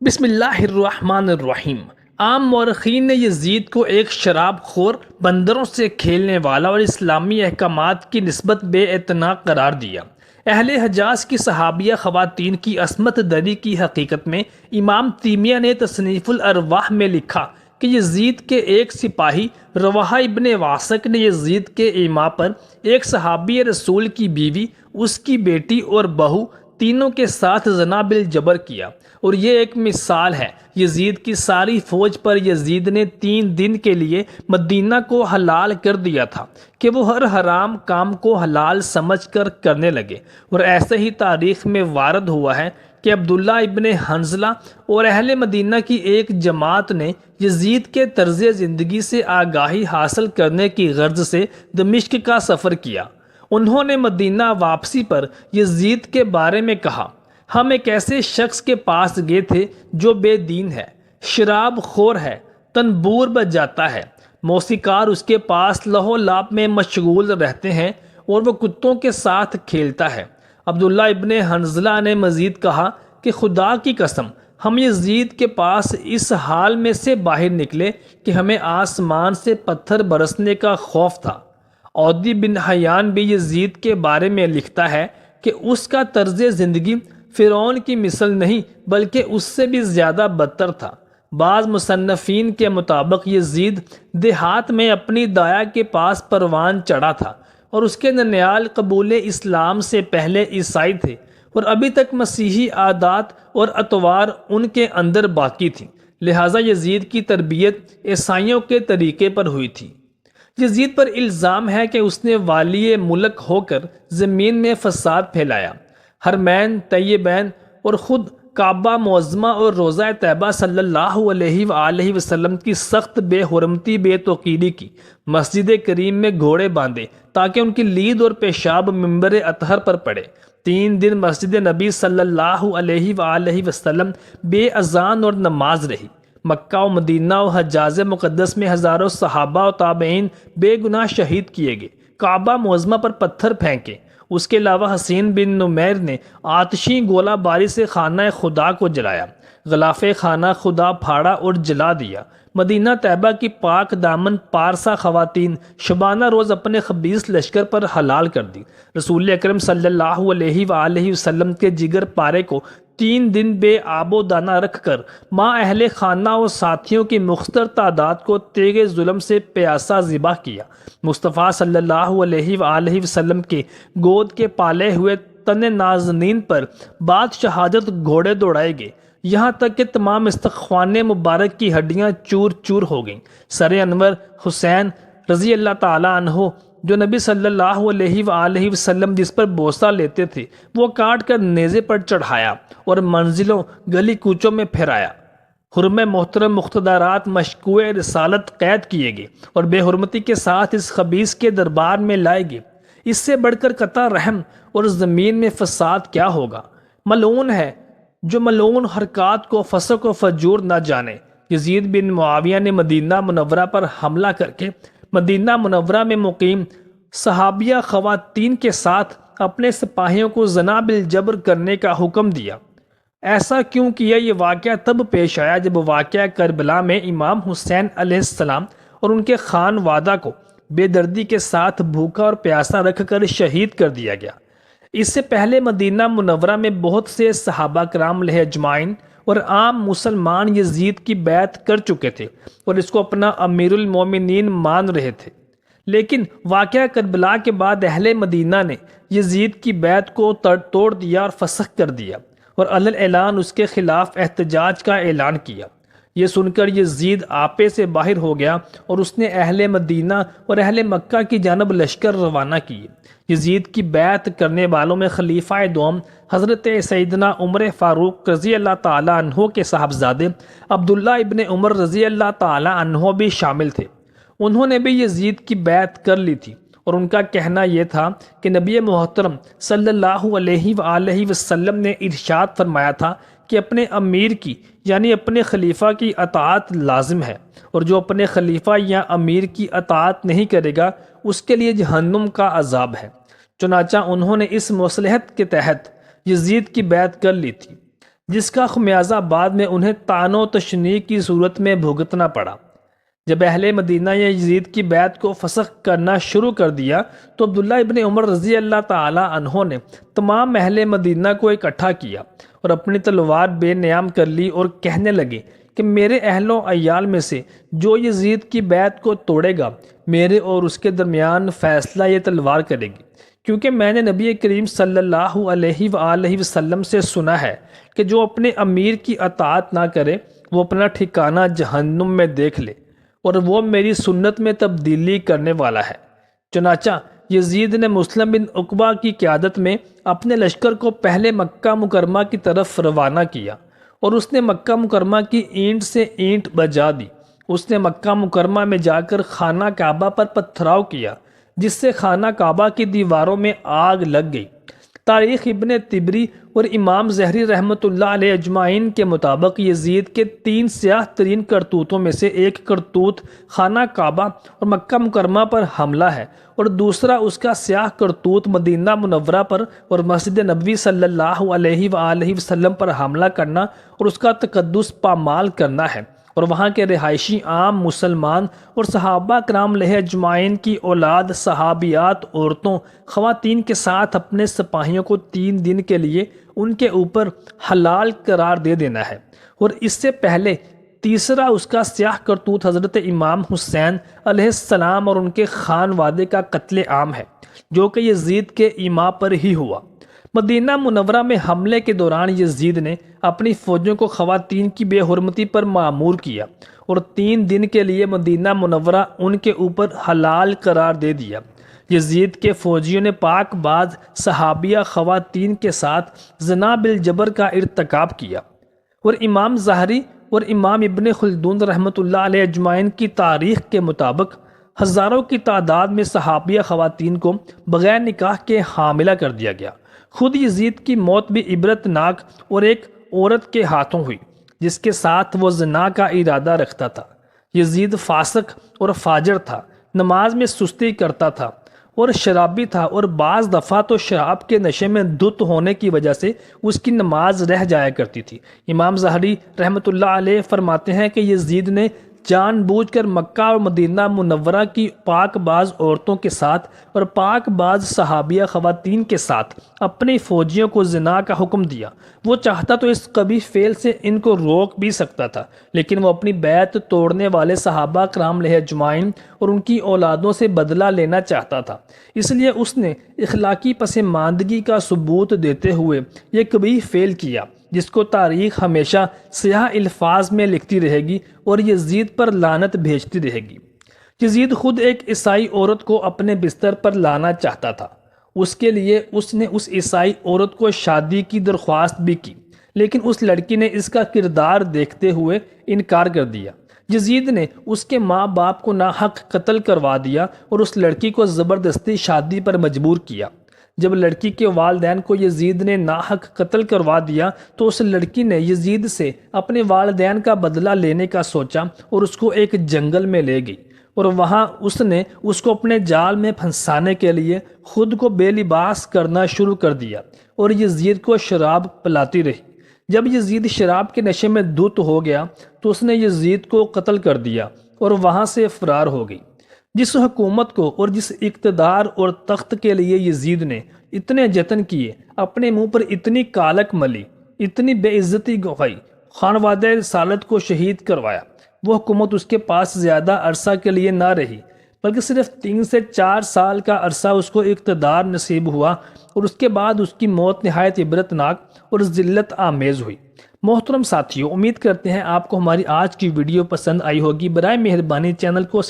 بسم اللہ الرحمن الرحیم۔ عام مورخین نے یزید کو ایک شراب خور، بندروں سے کھیلنے والا اور اسلامی احکامات کی نسبت بے اعتنا قرار دیا۔ اہل حجاز کی صحابیہ خواتین کی عصمت دری کی حقیقت میں امام تیمیہ نے تصنیف الارواح میں لکھا کہ یزید کے ایک سپاہی رواحہ ابن واسق نے یزید کے ایما پر ایک صحابی رسول کی بیوی، اس کی بیٹی اور بہو تینوں کے ساتھ زنا بالجبر کیا، اور یہ ایک مثال ہے۔ یزید کی ساری فوج پر یزید نے 3 دن کے لیے مدینہ کو حلال کر دیا تھا کہ وہ ہر حرام کام کو حلال سمجھ کر کرنے لگے، اور ایسے ہی تاریخ میں وارد ہوا ہے کہ عبداللہ ابن حنظلہ اور اہل مدینہ کی ایک جماعت نے یزید کے طرز زندگی سے آگاہی حاصل کرنے کی غرض سے دمشق کا سفر کیا۔ انہوں نے مدینہ واپسی پر یزید کے بارے میں کہا، ہم ایک ایسے شخص کے پاس گئے تھے جو بے دین ہے، شراب خور ہے، تنبور بجاتا ہے، موسیقار اس کے پاس لہو لعب میں مشغول رہتے ہیں اور وہ کتوں کے ساتھ کھیلتا ہے۔ عبداللہ ابن حنظلہ نے مزید کہا کہ خدا کی قسم، ہم یزید کے پاس اس حال میں سے باہر نکلے کہ ہمیں آسمان سے پتھر برسنے کا خوف تھا۔ عودی بن حیان بھی یزید کے بارے میں لکھتا ہے کہ اس کا طرز زندگی فرعون کی مثل نہیں بلکہ اس سے بھی زیادہ بدتر تھا۔ بعض مصنفین کے مطابق یزید دیہات میں اپنی دایا کے پاس پروان چڑھا تھا، اور اس کے ننیال قبول اسلام سے پہلے عیسائی تھے، اور ابھی تک مسیحی عادات اور اطوار ان کے اندر باقی تھیں، لہٰذا یزید کی تربیت عیسائیوں کے طریقے پر ہوئی تھی۔ یزید پر الزام ہے کہ اس نے والی ملک ہو کر زمین میں فساد پھیلایا۔ حرمین طیبین اور خود کعبہ معظمہ اور روضہ طیبہ صلی اللہ علیہ وآلہ وسلم کی سخت بے حرمتی بے توقیری کی، مسجد کریم میں گھوڑے باندھے تاکہ ان کی لید اور پیشاب منبر اطہر پر پڑے۔ 3 دن مسجد نبی صلی اللہ علیہ وآلہ وسلم بے اذان اور نماز رہی۔ مکہ و مدینہ و حجاز مقدس میں ہزاروں صحابہ و تابعین بے گناہ شہید کیے گئے، کعبہ معظمہ پر پتھر پھینکے۔ اس کے علاوہ حسین بن نمیر نے آتشی گولہ باری سے خانہ خدا کو جلایا، غلاف خانہ خدا پھاڑا اور جلا دیا۔ مدینہ طیبہ کی پاک دامن پارسا خواتین شبانہ روز اپنے خبیث لشکر پر حلال کر دی۔ رسول اکرم صلی اللہ علیہ وآلہ وسلم کے جگر پارے کو 3 دن بے آب و دانہ رکھ کر ماں اہل خانہ و ساتھیوں کی مختصر تعداد کو تیغ ظلم سے پیاسا ذبح کیا۔ مصطفیٰ صلی اللہ علیہ وآلہ وسلم کے گود کے پالے ہوئے تن نازنین پر بعد شہادت گھوڑے دوڑائے گئے، یہاں تک کہ تمام استخوان مبارک کی ہڈیاں چور چور ہو گئیں۔ سر انور حسین رضی اللہ تعالیٰ عنہ جو نبی صلی اللہ علیہ وآلہ وسلم جس پر بوسہ لیتے تھے، وہ کاٹ کر نیزے پر چڑھایا اور منزلوں گلی کوچوں میں پھرایا۔ حرم محترم مقتدرات مشکوع رسالت قید کیے گئے اور بے حرمتی کے ساتھ اس خبیث کے دربار میں لائے گئے۔ اس سے بڑھ کر قطع رحم اور زمین میں فساد کیا ہوگا؟ ملعون ہے جو ملعون حرکات کو فسق و فجور نہ جانے۔ یزید بن معاویہ نے مدینہ منورہ پر حملہ کر کے مدینہ منورہ میں مقیم صحابیہ خواتین کے ساتھ اپنے سپاہیوں کو زنا بالجبر کرنے کا حکم دیا۔ ایسا کیوں کیا؟ یہ واقعہ تب پیش آیا جب واقعہ کربلا میں امام حسین علیہ السلام اور ان کے خانوادہ کو بے دردی کے ساتھ بھوکا اور پیاسا رکھ کر شہید کر دیا گیا۔ اس سے پہلے مدینہ منورہ میں بہت سے صحابہ کرام علیہ اجمعین اور عام مسلمان یزید کی بیعت کر چکے تھے اور اس کو اپنا امیر المومنین مان رہے تھے، لیکن واقعہ کربلا کے بعد اہل مدینہ نے یزید کی بیعت کو توڑ دیا اور فسخ کر دیا اور علی اعلان اس کے خلاف احتجاج کا اعلان کیا۔ یہ سن کر یزید آپے سے باہر ہو گیا اور اس نے اہل مدینہ اور اہل مکہ کی جانب لشکر روانہ کیے۔ یزید کی بیعت کرنے والوں میں خلیفہ دوم حضرت سیدنا عمر فاروق رضی اللہ تعالیٰ عنہ کے صاحبزادے عبداللہ ابن عمر رضی اللہ تعالیٰ عنہ بھی شامل تھے۔ انہوں نے بھی یزید کی بیعت کر لی تھی، اور ان کا کہنا یہ تھا کہ نبی محترم صلی اللہ علیہ وآلہ وسلم نے ارشاد فرمایا تھا کہ اپنے امیر کی یعنی اپنے خلیفہ کی اطاعت لازم ہے، اور جو اپنے خلیفہ یا امیر کی اطاعت نہیں کرے گا اس کے لیے جہنم کا عذاب ہے۔ چنانچہ انہوں نے اس مصلحت کے تحت یزید کی بیعت کر لی تھی۔ جس کا خمیازہ بعد میں انہیں طعن و تشنیع کی صورت میں بھگتنا پڑا۔ جب اہل مدینہ یزید کی بیعت کو فسخ کرنا شروع کر دیا تو عبداللہ ابن عمر رضی اللہ تعالی عنہ نے تمام اہل مدینہ کو اکٹھا کیا اور اپنی تلوار بے نیام کر لی اور کہنے لگے کہ میرے اہل و عیال میں سے جو یزید کی بیعت کو توڑے گا، میرے اور اس کے درمیان فیصلہ یہ تلوار کرے گی، کیونکہ میں نے نبی کریم صلی اللہ علیہ وآلہ وسلم سے سنا ہے کہ جو اپنے امیر کی اطاعت نہ کرے وہ اپنا ٹھکانہ جہنم میں دیکھ لے، اور وہ میری سنت میں تبدیلی کرنے والا ہے۔ چنانچہ یزید نے مسلم بن عقبہ کی قیادت میں اپنے لشکر کو پہلے مکہ مکرمہ کی طرف روانہ کیا، اور اس نے مکہ مکرمہ کی اینٹ سے اینٹ بجا دی۔ اس نے مکہ مکرمہ میں جا کر خانہ کعبہ پر پتھراؤ کیا، جس سے خانہ کعبہ کی دیواروں میں آگ لگ گئی۔ تاریخ ابن طبری اور امام زہری رحمۃ اللہ علیہ اجمعین کے مطابق یزید کے 3 سیاہ ترین کرتوتوں میں سے ایک کرتوت خانہ کعبہ اور مکہ مکرمہ پر حملہ ہے، اور دوسرا اس کا سیاہ کرتوت مدینہ منورہ پر اور مسجد نبوی صلی اللہ علیہ وآلہ وسلم پر حملہ کرنا اور اس کا تقدس پامال کرنا ہے، اور وہاں کے رہائشی عام مسلمان اور صحابہ کرام علیہ اجمعین کی اولاد صحابیات عورتوں خواتین کے ساتھ اپنے سپاہیوں کو 3 دن کے لیے ان کے اوپر حلال قرار دے دینا ہے۔ اور اس سے پہلے تیسرا اس کا سیاہ کرتوت حضرت امام حسین علیہ السلام اور ان کے خانوادے کا قتل عام ہے، جو کہ یزید کے ایما پر ہی ہوا۔ مدینہ منورہ میں حملے کے دوران یزید نے اپنی فوجوں کو خواتین کی بے حرمتی پر مأمور کیا اور 3 دن کے لیے مدینہ منورہ ان کے اوپر حلال قرار دے دیا۔ یزید کے فوجیوں نے پاک باز صحابیہ خواتین کے ساتھ زنا بالجبر کا ارتکاب کیا، اور امام ظاہری اور امام ابن خلدون رحمۃ اللہ علیہ اجمعین کی تاریخ کے مطابق ہزاروں کی تعداد میں صحابیہ خواتین کو بغیر نکاح کے حاملہ کر دیا گیا۔ خود یزید کی موت بھی عبرتناک اور ایک عورت کے ہاتھوں ہوئی جس کے ساتھ وہ زنا کا ارادہ رکھتا تھا۔ یزید فاسق اور فاجر تھا، نماز میں سستی کرتا تھا اور شرابی تھا، اور بعض دفعہ تو شراب کے نشے میں دھت ہونے کی وجہ سے اس کی نماز رہ جایا کرتی تھی۔ امام ظاہری رحمۃ اللہ علیہ فرماتے ہیں کہ یزید نے جان بوجھ کر مکہ اور مدینہ منورہ کی پاک باز عورتوں کے ساتھ اور پاک باز صحابیہ خواتین کے ساتھ اپنی فوجیوں کو زنا کا حکم دیا۔ وہ چاہتا تو اس قبیح فعل سے ان کو روک بھی سکتا تھا، لیکن وہ اپنی بیعت توڑنے والے صحابہ کرام علیہ اجمعین اور ان کی اولادوں سے بدلہ لینا چاہتا تھا۔ اس لیے اس نے اخلاقی پسماندگی کا ثبوت دیتے ہوئے یہ قبیح فعل کیا، جس کو تاریخ ہمیشہ سیاہ الفاظ میں لکھتی رہے گی اور یزید پر لعنت بھیجتی رہے گی۔ یزید خود ایک عیسائی عورت کو اپنے بستر پر لانا چاہتا تھا۔ اس کے لیے اس نے اس عیسائی عورت کو شادی کی درخواست بھی کی، لیکن اس لڑکی نے اس کا کردار دیکھتے ہوئے انکار کر دیا۔ یزید نے اس کے ماں باپ کو ناحق قتل کروا دیا اور اس لڑکی کو زبردستی شادی پر مجبور کیا۔ جب لڑکی کے والدین کو یزید نے ناحق قتل کروا دیا تو اس لڑکی نے یزید سے اپنے والدین کا بدلہ لینے کا سوچا اور اس کو ایک جنگل میں لے گئی، اور وہاں اس نے اس کو اپنے جال میں پھنسانے کے لیے خود کو بے لباس کرنا شروع کر دیا اور یزید کو شراب پلاتی رہی۔ جب یزید شراب کے نشے میں دھت ہو گیا تو اس نے یزید کو قتل کر دیا اور وہاں سے فرار ہو گئی۔ جس حکومت کو اور جس اقتدار اور تخت کے لیے یزید نے اتنے جتن کیے، اپنے منہ پر اتنی کالک ملی، اتنی بے عزتی گوائی، خانوادہ رسالت کو شہید کروایا، وہ حکومت اس کے پاس زیادہ عرصہ کے لیے نہ رہی، بلکہ صرف 3 سے 4 سال کا عرصہ اس کو اقتدار نصیب ہوا، اور اس کے بعد اس کی موت نہایت عبرتناک اور ذلت آمیز ہوئی۔ محترم ساتھیو، امید کرتے ہیں آپ کو ہماری آج کی ویڈیو پسند آئی ہوگی۔ برائے مہربانی چینل کو